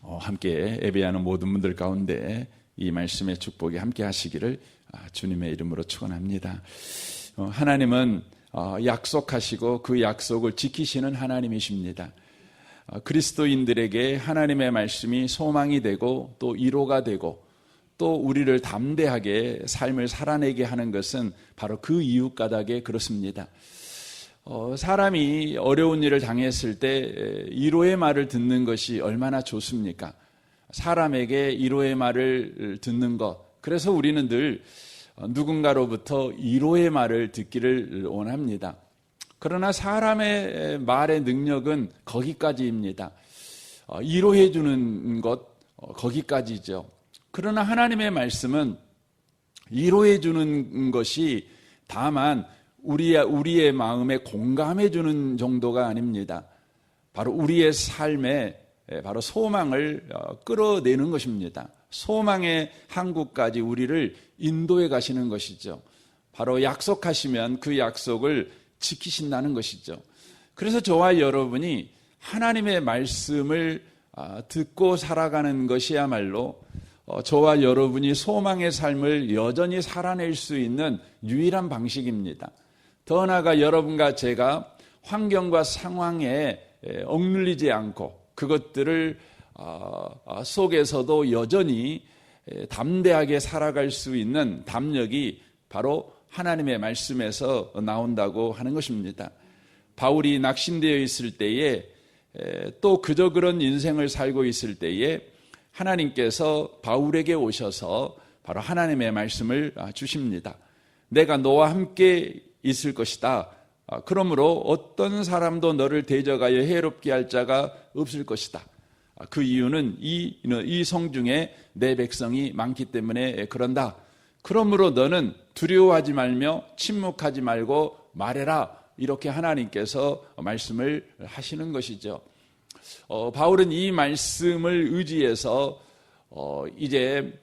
함께 예배하는 모든 분들 가운데 이 말씀의 축복이 함께 하시기를 주님의 이름으로 축원합니다. 하나님은 약속하시고 그 약속을 지키시는 하나님이십니다. 그리스도인들에게 하나님의 말씀이 소망이 되고 또 위로가 되고 또 우리를 담대하게 삶을 살아내게 하는 것은 바로 그 이유 까닭에 그렇습니다. 사람이 어려운 일을 당했을 때 위로의 말을 듣는 것이 얼마나 좋습니까? 사람에게 위로의 말을 듣는 것, 그래서 우리는 늘 누군가로부터 위로의 말을 듣기를 원합니다. 그러나 사람의 말의 능력은 거기까지입니다. 위로해 주는 것 거기까지죠. 그러나 하나님의 말씀은 위로해 주는 것이 다만 우리의 마음에 공감해 주는 정도가 아닙니다. 바로 우리의 삶에 바로 소망을 끌어내는 것입니다. 소망의 항구까지 우리를 인도해 가시는 것이죠. 바로 약속하시면 그 약속을 지키신다는 것이죠. 그래서 저와 여러분이 하나님의 말씀을 듣고 살아가는 것이야말로 저와 여러분이 소망의 삶을 여전히 살아낼 수 있는 유일한 방식입니다. 더 나아가 여러분과 제가 환경과 상황에 억눌리지 않고 그것들을 속에서도 여전히 담대하게 살아갈 수 있는 담력이 바로 하나님의 말씀에서 나온다고 하는 것입니다. 바울이 낙심되어 있을 때에 또 그저 그런 인생을 살고 있을 때에 하나님께서 바울에게 오셔서 바로 하나님의 말씀을 주십니다. 내가 너와 함께 있을 것이다. 그러므로 어떤 사람도 너를 대적하여 해롭게 할 자가 없을 것이다. 그 이유는 이 성중에 내 백성이 많기 때문에 그런다. 그러므로 너는 두려워하지 말며 침묵하지 말고 말해라. 이렇게 하나님께서 말씀을 하시는 것이죠. 바울은 이 말씀을 의지해서 이제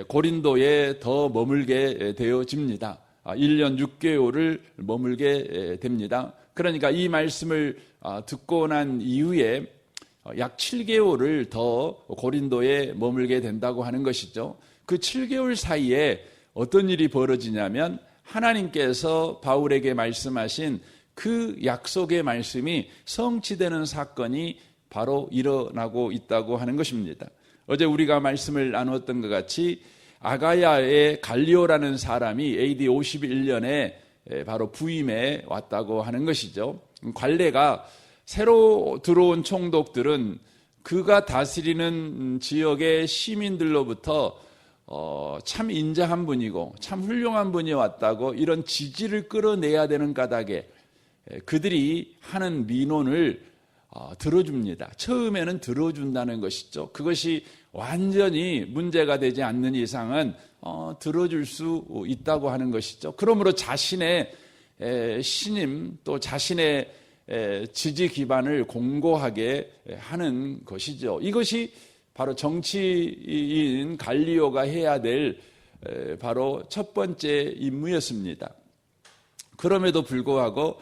고린도에 더 머물게 되어집니다. 1년 6개월을 머물게 됩니다. 그러니까 이 말씀을 듣고 난 이후에 약 7개월을 더 고린도에 머물게 된다고 하는 것이죠. 그 7개월 사이에 어떤 일이 벌어지냐면 하나님께서 바울에게 말씀하신 그 약속의 말씀이 성취되는 사건이 바로 일어나고 있다고 하는 것입니다. 어제 우리가 말씀을 나누었던 것 같이 아가야의 갈리오라는 사람이 AD 51년에 바로 부임해 왔다고 하는 것이죠. 관례가 새로 들어온 총독들은 그가 다스리는 지역의 시민들로부터 참 인자한 분이고 참 훌륭한 분이 왔다고 이런 지지를 끌어내야 되는 까닭에 그들이 하는 민원을 들어줍니다. 처음에는 들어준다는 것이죠. 그것이 완전히 문제가 되지 않는 이상은 들어줄 수 있다고 하는 것이죠. 그러므로 자신의 신임 또 자신의 지지 기반을 공고하게 하는 것이죠. 이것이 바로 정치인 갈리오가 해야 될 바로 첫 번째 임무였습니다. 그럼에도 불구하고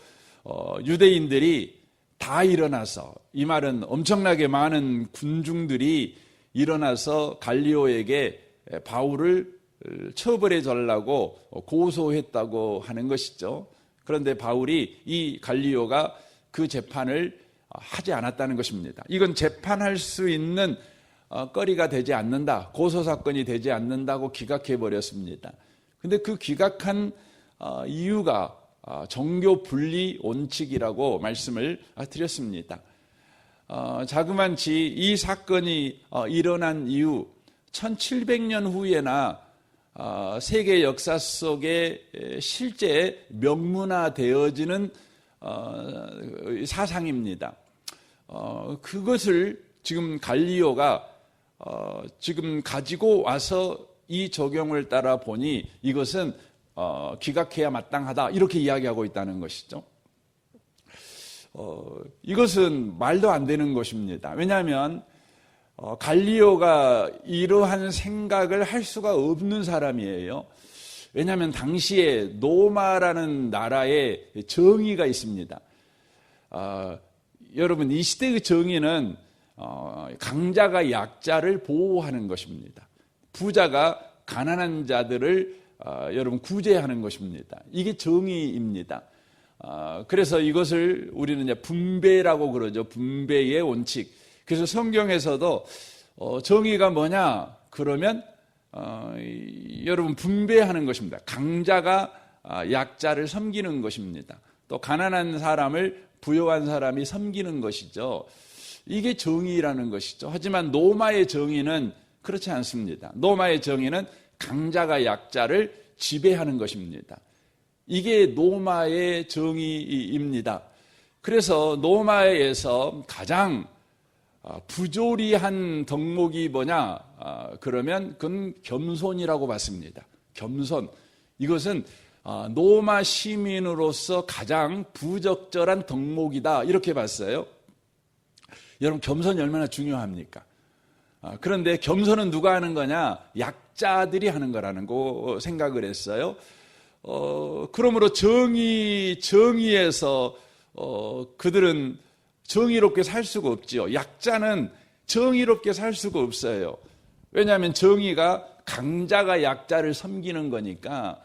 유대인들이 다 일어나서, 이 말은 엄청나게 많은 군중들이 일어나서 갈리오에게 바울을 처벌해 달라고 고소했다고 하는 것이죠. 그런데 바울이 이 갈리오가 그 재판을 하지 않았다는 것입니다. 이건 재판할 수 있는 거리가 되지 않는다, 고소사건이 되지 않는다고 기각해 버렸습니다. 그런데 그 기각한 이유가 정교 분리 원칙이라고 말씀을 드렸습니다. 자그만치 이 사건이 일어난 이후 1700년 후에나 세계 역사 속에 실제 명문화되어지는 사상입니다. 그것을 지금 갈리오가 지금 가지고 와서 이 적용을 따라 보니 이것은 기각해야 마땅하다, 이렇게 이야기하고 있다는 것이죠. 이것은 말도 안 되는 것입니다. 왜냐하면 갈리오가 이러한 생각을 할 수가 없는 사람이에요. 왜냐하면 당시에 로마라는 나라에 정의가 있습니다. 여러분, 이 시대의 정의는 강자가 약자를 보호하는 것입니다. 부자가 가난한 자들을 여러분 구제하는 것입니다. 이게 정의입니다. 그래서 이것을 우리는 이제 분배라고 그러죠. 분배의 원칙. 그래서 성경에서도 정의가 뭐냐? 그러면 여러분 분배하는 것입니다. 강자가 약자를 섬기는 것입니다. 또 가난한 사람을 부유한 사람이 섬기는 것이죠. 이게 정의라는 것이죠. 하지만 노마의 정의는 그렇지 않습니다. 노마의 정의는 강자가 약자를 지배하는 것입니다. 이게 노마의 정의입니다. 그래서 노마에서 가장 부조리한 덕목이 뭐냐? 그러면 그건 겸손이라고 봤습니다. 겸손. 이것은 노마 시민으로서 가장 부적절한 덕목이다. 이렇게 봤어요. 여러분, 겸손이 얼마나 중요합니까? 그런데 겸손은 누가 하는 거냐? 약자들이 하는 거라는 거 생각을 했어요. 그러므로 정의에서 그들은 정의롭게 살 수가 없지요. 약자는 정의롭게 살 수가 없어요. 왜냐하면 정의가 강자가 약자를 섬기는 거니까.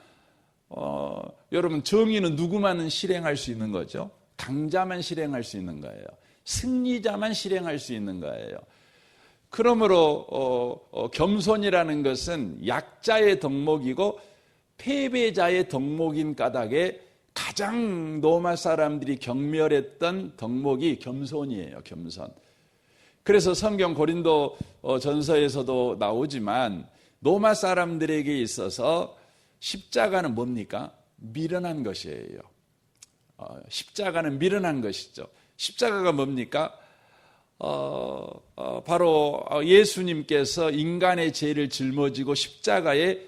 여러분, 정의는 누구만 실행할 수 있는 거죠? 강자만 실행할 수 있는 거예요. 승리자만 실행할 수 있는 거예요. 그러므로 겸손이라는 것은 약자의 덕목이고 패배자의 덕목인 까닭에 가장 노마 사람들이 경멸했던 덕목이 겸손이에요. 겸손. 그래서 성경 고린도 전서에서도 나오지만 노마 사람들에게 있어서 십자가는 뭡니까? 미련한 것이에요. 십자가는 미련한 것이죠. 십자가가 뭡니까? 바로 예수님께서 인간의 죄를 짊어지고 십자가에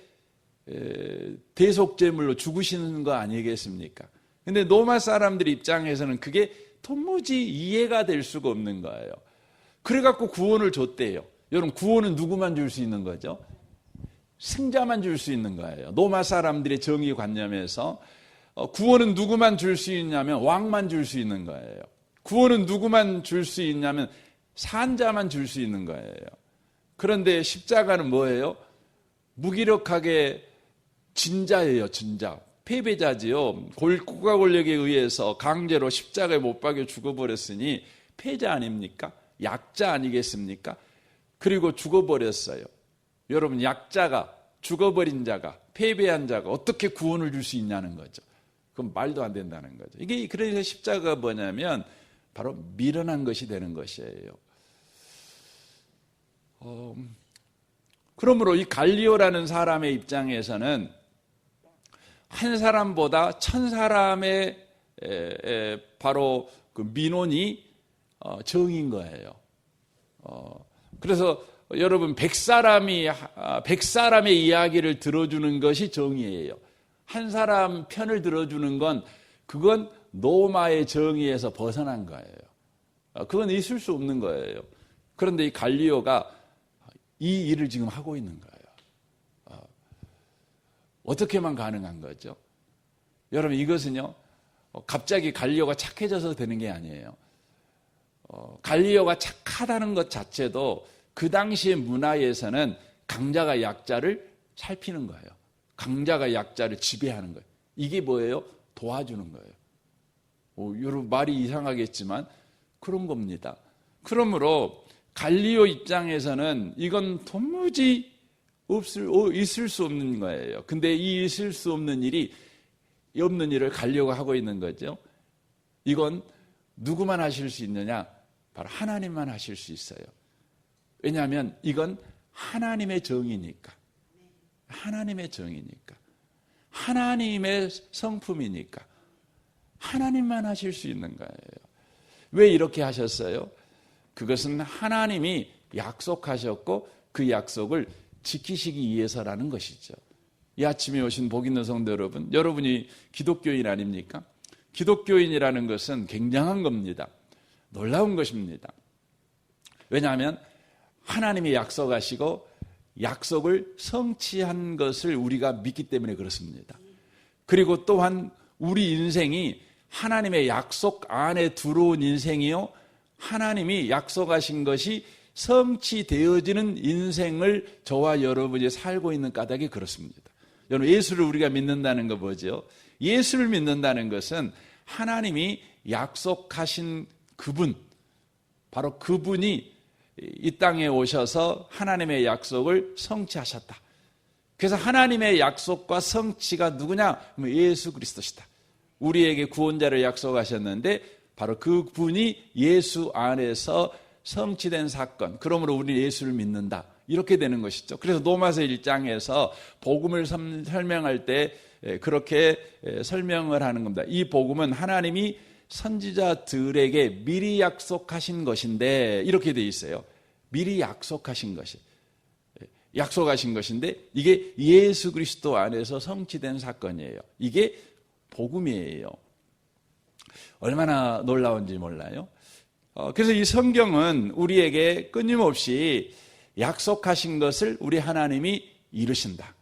대속제물로 죽으시는 거 아니겠습니까? 근데 노마 사람들 입장에서는 그게 도무지 이해가 될 수가 없는 거예요. 그래갖고 구원을 줬대요. 여러분, 구원은 누구만 줄 수 있는 거죠? 승자만 줄 수 있는 거예요. 노마 사람들의 정의관념에서 구원은 누구만 줄 수 있냐면 왕만 줄 수 있는 거예요. 구원은 누구만 줄 수 있냐면 산자만 줄 수 있는 거예요. 그런데 십자가는 뭐예요? 무기력하게 진자예요. 진자. 패배자지요. 국가 권력에 의해서 강제로 십자가에 못 박여 죽어버렸으니 패자 아닙니까? 약자 아니겠습니까? 그리고 죽어버렸어요. 여러분, 약자가, 죽어버린 자가, 패배한 자가 어떻게 구원을 줄 수 있냐는 거죠. 그건 말도 안 된다는 거죠. 이게 그래서 십자가가 뭐냐면 바로 미련한 것이 되는 것이에요. 그러므로 이 갈리오라는 사람의 입장에서는 한 사람보다 1000사람의 바로 그 민원이 정인 거예요. 그래서 여러분, 100사람의 이야기를 들어주는 것이 정의예요. 한 사람 편을 들어주는 그건 노마의 정의에서 벗어난 거예요. 그건 있을 수 없는 거예요. 그런데 이 갈리오가 이 일을 지금 하고 있는 거예요. 어떻게만 가능한 거죠? 여러분, 이것은요, 갑자기 갈리오가 착해져서 되는 게 아니에요. 갈리오가 착하다는 것 자체도 그 당시의 문화에서는 강자가 약자를 살피는 거예요. 강자가 약자를 지배하는 거예요. 이게 뭐예요? 도와주는 거예요. 여러분, 말이 이상하겠지만 그런 겁니다. 그러므로 갈리오 입장에서는 이건 도무지 있을 수 없는 거예요. 근데 이 있을 수 없는 일을 갈리오가 하고 있는 거죠. 이건 누구만 하실 수 있느냐? 바로 하나님만 하실 수 있어요. 왜냐하면 이건 하나님의 정의니까. 하나님의 정의니까. 하나님의 성품이니까. 하나님만 하실 수 있는 거예요. 왜 이렇게 하셨어요? 그것은 하나님이 약속하셨고 그 약속을 지키시기 위해서라는 것이죠. 이 아침에 오신 복 있는 성도 여러분, 여러분이 기독교인 아닙니까? 기독교인이라는 것은 굉장한 겁니다. 놀라운 것입니다. 왜냐하면 하나님이 약속하시고 약속을 성취한 것을 우리가 믿기 때문에 그렇습니다. 그리고 또한 우리 인생이 하나님의 약속 안에 들어온 인생이요, 하나님이 약속하신 것이 성취되어지는 인생을 저와 여러분이 살고 있는 까닭이 그렇습니다. 여러분, 예수를 우리가 믿는다는 거 뭐죠? 예수를 믿는다는 것은 하나님이 약속하신 그분, 바로 그분이 이 땅에 오셔서 하나님의 약속을 성취하셨다. 그래서 하나님의 약속과 성취가 누구냐? 예수 그리스도시다. 우리에게 구원자를 약속하셨는데 바로 그분이 예수 안에서 성취된 사건, 그러므로 우리는 예수를 믿는다, 이렇게 되는 것이죠. 그래서 로마서 1장에서 복음을 설명할 때 그렇게 설명을 하는 겁니다. 이 복음은 하나님이 선지자들에게 미리 약속하신 것인데, 이렇게 돼 있어요. 미리 약속하신 것인데 이게 예수 그리스도 안에서 성취된 사건이에요. 이게 복음이에요. 얼마나 놀라운지 몰라요. 그래서 이 성경은 우리에게 끊임없이 약속하신 것을 우리 하나님이 이루신다,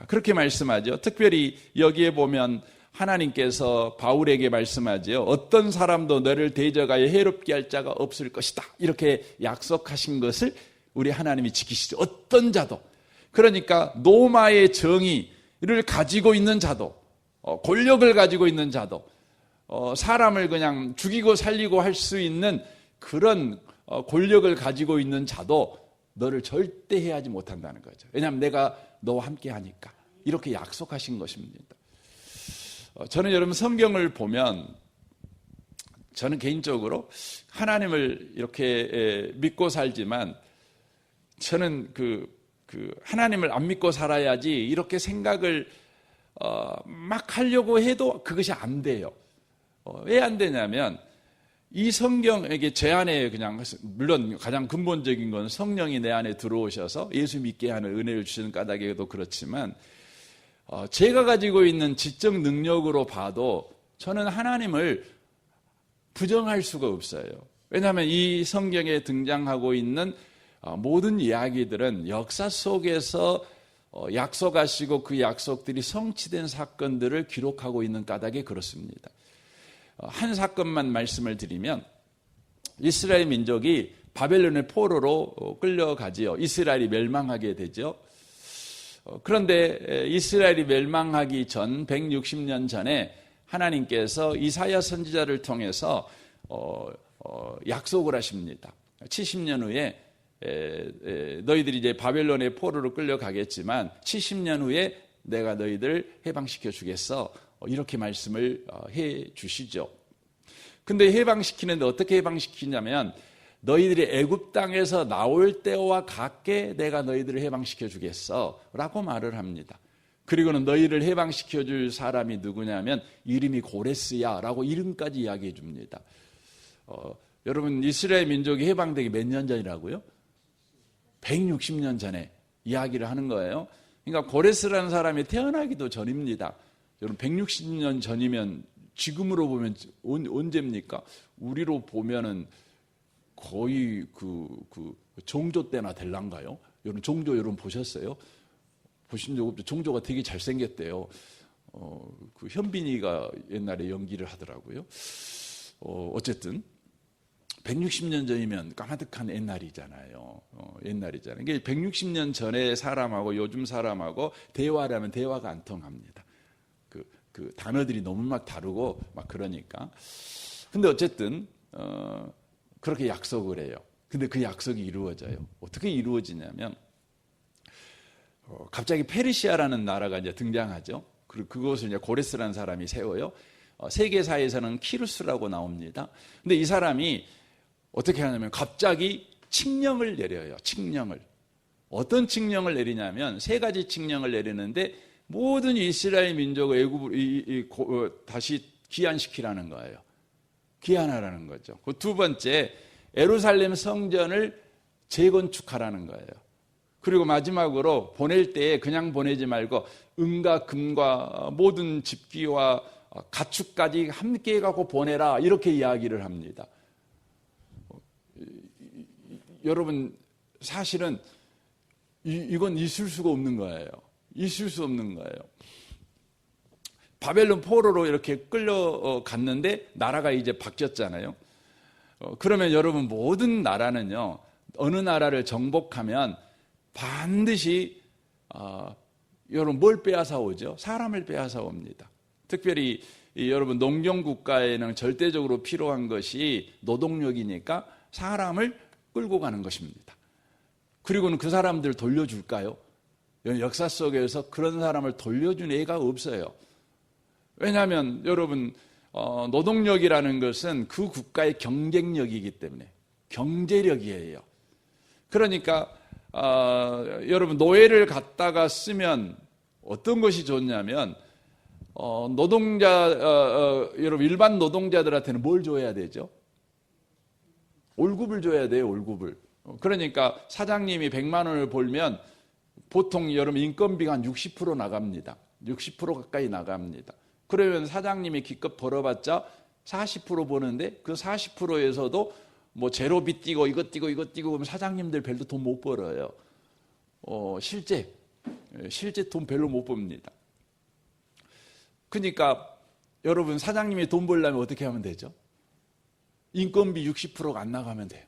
그렇게 말씀하죠. 특별히 여기에 보면 하나님께서 바울에게 말씀하죠. 어떤 사람도 너를 대적하여 해롭게 할 자가 없을 것이다, 이렇게 약속하신 것을 우리 하나님이 지키시죠. 어떤 자도. 그러니까 로마의 정의를 가지고 있는 자도, 권력을 가지고 있는 자도, 사람을 그냥 죽이고 살리고 할 수 있는 그런 권력을 가지고 있는 자도 너를 절대 해하지 못한다는 거죠. 왜냐하면 내가 너와 함께 하니까. 이렇게 약속하신 것입니다. 저는 여러분 성경을 보면 저는 개인적으로 하나님을 이렇게 믿고 살지만 저는 하나님을 안 믿고 살아야지 이렇게 생각을 막 하려고 해도 그것이 안 돼요. 왜 안 되냐면 이 성경에게 제 안에 그냥, 물론 가장 근본적인 건 성령이 내 안에 들어오셔서 예수 믿게 하는 은혜를 주시는 까닭에도 그렇지만 제가 가지고 있는 지적 능력으로 봐도 저는 하나님을 부정할 수가 없어요. 왜냐하면 이 성경에 등장하고 있는 모든 이야기들은 역사 속에서 약속하시고 그 약속들이 성취된 사건들을 기록하고 있는 까닭에 그렇습니다. 한 사건만 말씀을 드리면 이스라엘 민족이 바벨론의 포로로 끌려가지요. 이스라엘이 멸망하게 되죠. 그런데 이스라엘이 멸망하기 전 160년 전에 하나님께서 이사야 선지자를 통해서 약속을 하십니다. 70년 후에 너희들이 이제 바벨론의 포로로 끌려가겠지만 70년 후에 내가 너희들을 해방시켜 주겠어, 이렇게 말씀을 해 주시죠. 근데 해방시키는데 어떻게 해방시키냐면 너희들이 애굽 땅에서 나올 때와 같게 내가 너희들을 해방시켜 주겠어 라고 말을 합니다. 그리고는 너희를 해방시켜 줄 사람이 누구냐면 이름이 고레스야 라고 이름까지 이야기해 줍니다. 여러분, 이스라엘 민족이 해방되기 몇 년 전이라고요? 160년 전에 이야기를 하는 거예요. 그러니까 고레스라는 사람이 태어나기도 전입니다. 여러분, 160년 전이면 지금으로 보면 언제입니까? 우리로 보면은 거의 종조 때나 될란가요? 여러분, 종조 여러분 보셨어요? 보신 적 없죠? 종조가 되게 잘생겼대요. 현빈이가 옛날에 연기를 하더라고요. 어쨌든 160년 전이면 까마득한 옛날이잖아요. 옛날이잖아요. 160년 전의 사람하고 요즘 사람하고 대화를 하면 대화가 안 통합니다. 그 단어들이 너무 막 다르고 막 그러니까. 근데 어쨌든 그렇게 약속을 해요. 근데 그 약속이 이루어져요. 어떻게 이루어지냐면 갑자기 페르시아라는 나라가 이제 등장하죠. 그리고 그것을 이제 고레스라는 사람이 세워요. 세계사에서는 키루스라고 나옵니다. 근데 이 사람이 어떻게 하냐면 갑자기 칙령을 내려요. 칙령을. 어떤 칙령을 내리냐면 세 가지 칙령을 내리는데 모든 이스라엘 민족을 애굽으로 다시 귀환시키라는 거예요. 귀환하라는 거죠. 그 두 번째, 예루살렘 성전을 재건축하라는 거예요. 그리고 마지막으로 보낼 때 그냥 보내지 말고 은과 금과 모든 집기와 가축까지 함께 해갖고 보내라, 이렇게 이야기를 합니다. 여러분, 사실은 이건 있을 수가 없는 거예요. 있을 수 없는 거예요. 바벨론 포로로 이렇게 끌려갔는데 나라가 이제 바뀌었잖아요. 그러면 여러분 모든 나라는요, 어느 나라를 정복하면 반드시 여러분 뭘 빼앗아 오죠? 사람을 빼앗아 옵니다. 특별히 여러분 농경국가에는 절대적으로 필요한 것이 노동력이니까 사람을 끌고 가는 것입니다. 그리고는 그 사람들 돌려줄까요? 역사 속에서 그런 사람을 돌려준 예가 없어요. 왜냐하면 여러분 노동력이라는 것은 그 국가의 경쟁력이기 때문에 경제력이에요. 그러니까 여러분 노예를 갖다가 쓰면 어떤 것이 좋냐면 여러분 일반 노동자들한테는 뭘 줘야 되죠? 월급을 줘야 돼요. 월급을. 그러니까 사장님이 100만 원을 벌면 보통 여러분 인건비가 한 60% 나갑니다. 60% 가까이 나갑니다. 그러면 사장님이 기껏 벌어봤자 40% 버는데 그 40%에서도 뭐 제로비 띄고 이것 띄고 이것 띄고 그러면 사장님들 별로 돈 못 벌어요. 실제 돈 별로 못 법니다. 그러니까 여러분 사장님이 돈 벌려면 어떻게 하면 되죠? 인건비 60%가 안 나가면 돼요.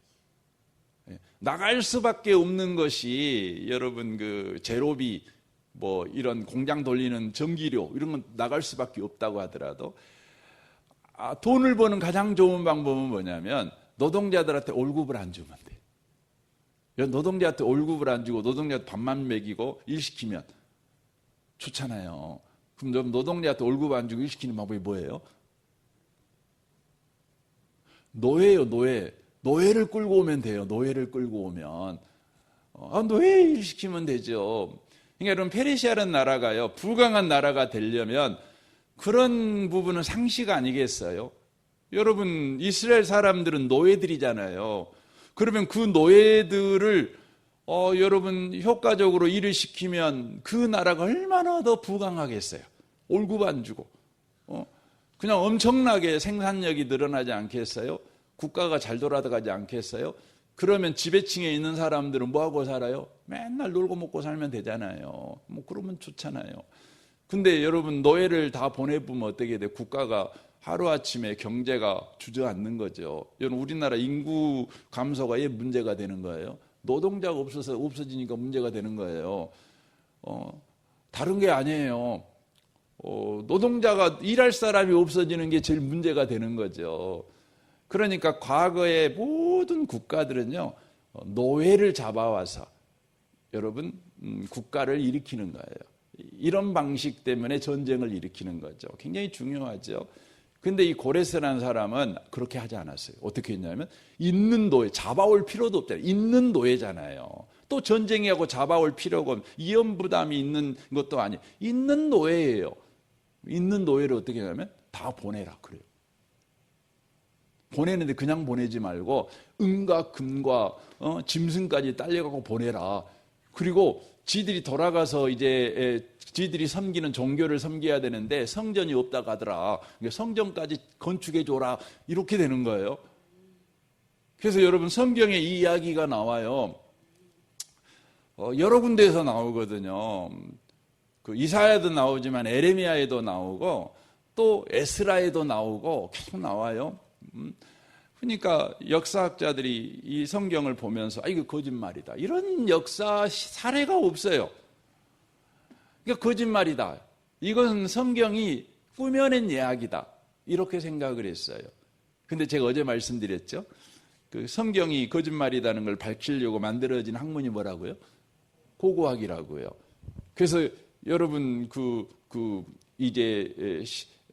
나갈 수밖에 없는 것이 여러분 그 제로비 뭐 이런 공장 돌리는 전기료 이런 건 나갈 수밖에 없다고 하더라도 돈을 버는 가장 좋은 방법은 뭐냐면 노동자들한테 월급을 안 주면 돼요. 노동자한테 월급을 안 주고 노동자한테 밥만 먹이고 일시키면 좋잖아요. 그럼 노동자한테 월급 안 주고 일시키는 방법이 뭐예요? 노예요, 노예. 노예를 끌고 오면 돼요. 노예를 끌고 오면 노예 일시키면 되죠. 그러니까 여러분 페르시아라는 나라가요 불강한 나라가 되려면 그런 부분은 상식 아니겠어요? 여러분 이스라엘 사람들은 노예들이잖아요. 그러면 그 노예들을 여러분 효과적으로 일을 시키면 그 나라가 얼마나 더 부강하겠어요. 월급 안 주고 그냥 엄청나게 생산력이 늘어나지 않겠어요? 국가가 잘 돌아가지 않겠어요? 그러면 지배층에 있는 사람들은 뭐하고 살아요? 맨날 놀고 먹고 살면 되잖아요. 뭐 그러면 좋잖아요. 근데 여러분 노예를 다 보내보면 어떻게 돼요? 국가가 하루아침에 경제가 주저앉는 거죠. 여러분 우리나라 인구 감소가 왜 문제가 되는 거예요? 노동자가 없어지니까 문제가 되는 거예요. 다른 게 아니에요. 노동자가 일할 사람이 없어지는 게 제일 문제가 되는 거죠. 그러니까 과거의 모든 국가들은요 노예를 잡아와서 여러분 국가를 일으키는 거예요. 이런 방식 때문에 전쟁을 일으키는 거죠. 굉장히 중요하죠. 근데 이 고레스라는 사람은 그렇게 하지 않았어요. 어떻게 했냐면 있는 노예, 잡아올 필요도 없잖아요. 있는 노예잖아요. 또 전쟁하고 잡아올 필요가 없는 이연 부담이 있는 것도 아니에요. 있는 노예예요. 있는 노예를 어떻게 하냐면 다 보내라 그래요. 보내는데 그냥 보내지 말고 은과 금과 짐승까지 딸려가고 보내라. 그리고 지들이 돌아가서 이제 지들이 섬기는 종교를 섬겨야 되는데 성전이 없다고 하더라. 성전까지 건축해 줘라. 이렇게 되는 거예요. 그래서 여러분 성경에 이 이야기가 나와요. 여러 군데에서 나오거든요. 그 이사야도 나오지만 에레미야에도 나오고 또 에스라에도 나오고 계속 나와요. 그러니까 역사학자들이 이 성경을 보면서 이거 거짓말이다. 이런 역사 사례가 없어요. 그러니까 거짓말이다. 이것은 성경이 꾸며낸 이야기다. 이렇게 생각을 했어요. 근데 제가 어제 말씀드렸죠. 그 성경이 거짓말이라는 걸 밝히려고 만들어진 학문이 뭐라고요? 고고학이라고요. 그래서 여러분 이제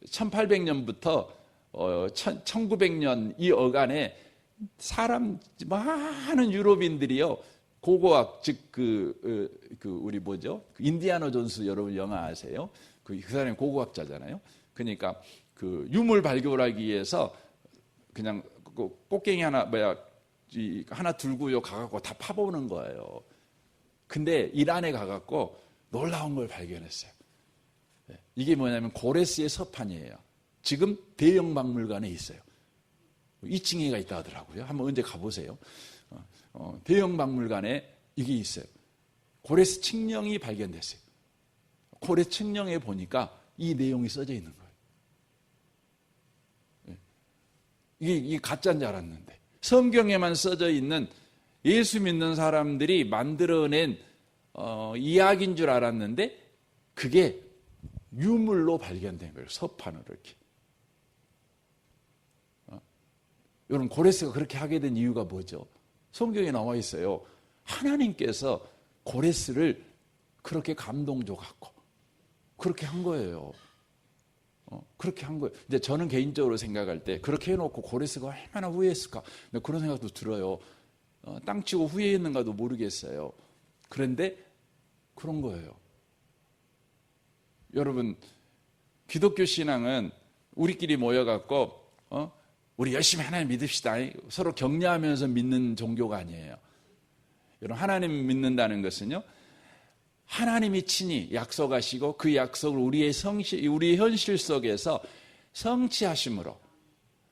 1800년부터 1900년 이 어간에 많은 유럽인들이요 고고학 즉 우리 뭐죠? 인디아나 존스 여러분 영화 아세요? 그 사람이 고고학자잖아요. 그러니까 그 유물 발견하기 위해서 그냥 꽃갱이 하나 하나 들고요 가갖고 다 파보는 거예요. 근데 이란에 가갖고 놀라운 걸 발견했어요. 이게 뭐냐면 고레스의 서판이에요. 지금 대형 박물관에 있어요. 2층에가 있다 하더라고요. 한번 언제 가보세요. 대형 박물관에 이게 있어요. 고레스 칙령이 발견됐어요. 고레스 칙령에 보니까 이 내용이 써져 있는 거예요. 이게 가짜인 줄 알았는데 성경에만 써져 있는 예수 믿는 사람들이 만들어낸 이야기인 줄 알았는데 그게 유물로 발견된 거예요. 서판으로 이렇게. 여러분, 고레스가 그렇게 하게 된 이유가 뭐죠? 성경에 나와 있어요. 하나님께서 고레스를 그렇게 감동 줘갖고 그렇게 한 거예요. 그렇게 한 거예요. 근데 저는 개인적으로 생각할 때 그렇게 해놓고 고레스가 얼마나 후회했을까? 그런 생각도 들어요. 땅 치고 후회했는가도 모르겠어요. 그런데 그런 거예요. 여러분, 기독교 신앙은 우리끼리 모여갖고 우리 열심히 하나님 믿읍시다, 서로 격려하면서 믿는 종교가 아니에요. 여러분, 하나님 믿는다는 것은요, 하나님이 친히 약속하시고 그 약속을 우리의 현실 속에서 성취하심으로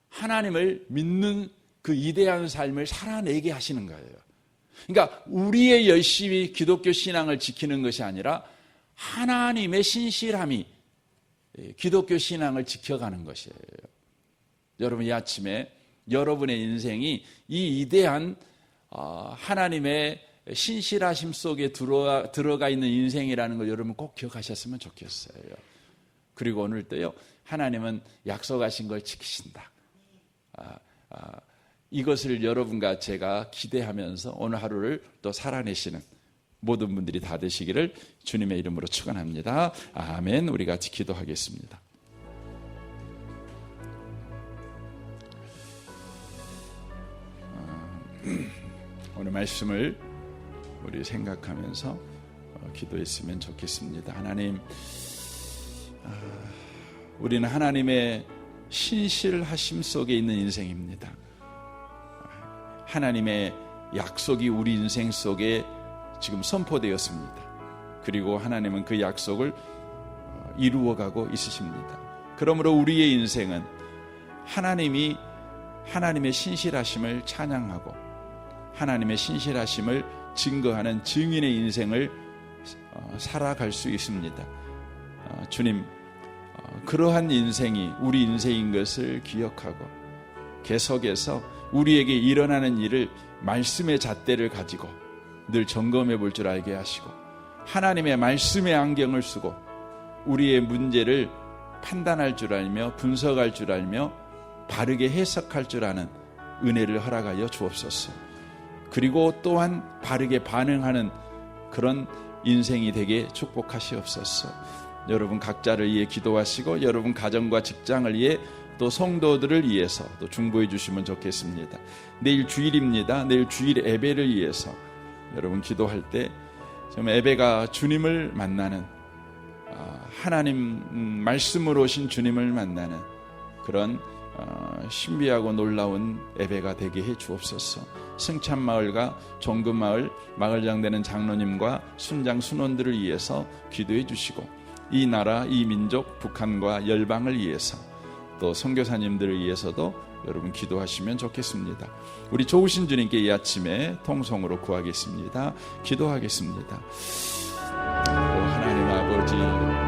하나님을 믿는 그 위대한 삶을 살아내게 하시는 거예요. 그러니까 우리의 열심히 기독교 신앙을 지키는 것이 아니라 하나님의 신실함이 기독교 신앙을 지켜가는 것이에요. 여러분, 이 아침에 여러분의 인생이 이 위대한 하나님의 신실하심 속에 들어가 있는 인생이라는 걸 여러분 꼭 기억하셨으면 좋겠어요. 그리고 오늘 또요, 하나님은 약속하신 걸 지키신다. 이것을 여러분과 제가 기대하면서 오늘 하루를 또 살아내시는 모든 분들이 다 되시기를 주님의 이름으로 축원합니다. 아멘. 우리 같이 기도하겠습니다. 오늘 말씀을 우리 생각하면서 기도했으면 좋겠습니다. 하나님, 우리는 하나님의 신실하심 속에 있는 인생입니다. 하나님의 약속이 우리 인생 속에 지금 선포되었습니다. 그리고 하나님은 그 약속을 이루어가고 있으십니다. 그러므로 우리의 인생은 하나님의 신실하심을 찬양하고 하나님의 신실하심을 증거하는 증인의 인생을 살아갈 수 있습니다. 주님, 그러한 인생이 우리 인생인 것을 기억하고 계속해서 우리에게 일어나는 일을 말씀의 잣대를 가지고 늘 점검해 볼 줄 알게 하시고 하나님의 말씀의 안경을 쓰고 우리의 문제를 판단할 줄 알며 분석할 줄 알며 바르게 해석할 줄 아는 은혜를 허락하여 주옵소서. 그리고 또한 바르게 반응하는 그런 인생이 되게 축복하시옵소서. 여러분 각자를 위해 기도하시고 여러분 가정과 직장을 위해 또 성도들을 위해서 또 중보해 주시면 좋겠습니다. 내일 주일입니다. 내일 주일 예배를 위해서 여러분 기도할 때 좀 예배가 주님을 만나는 하나님 말씀으로 오신 주님을 만나는 그런 신비하고 놀라운 예배가 되게 해 주옵소서. 승참마을과 종근마을 마을장 되는 장로님과 순장 순원들을 위해서 기도해 주시고 이 나라 이 민족 북한과 열방을 위해서 또 선교사님들을 위해서도 여러분 기도하시면 좋겠습니다. 우리 좋으신 주님께 이 아침에 통성으로 구하겠습니다. 기도하겠습니다. 오 하나님 아버지,